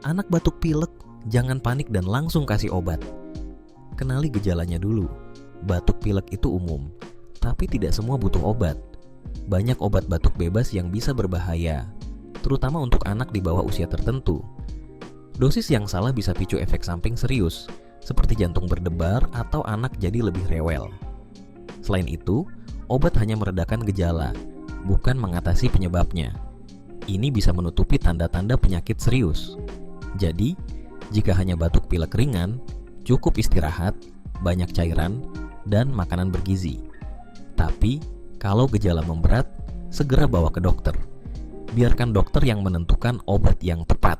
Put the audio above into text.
Anak batuk pilek, jangan panik dan langsung kasih obat. Kenali gejalanya dulu. Batuk pilek itu umum, tapi tidak semua butuh obat. Banyak obat batuk bebas yang bisa berbahaya, terutama untuk anak di bawah usia tertentu. Dosis yang salah bisa picu efek samping serius, seperti jantung berdebar atau anak jadi lebih rewel. Selain itu, obat hanya meredakan gejala, bukan mengatasi penyebabnya. Ini bisa menutupi tanda-tanda penyakit serius. Jadi, jika hanya batuk pilek ringan, cukup istirahat, banyak cairan, dan makanan bergizi. Tapi, kalau gejala memberat, segera bawa ke dokter. Biarkan dokter yang menentukan obat yang tepat.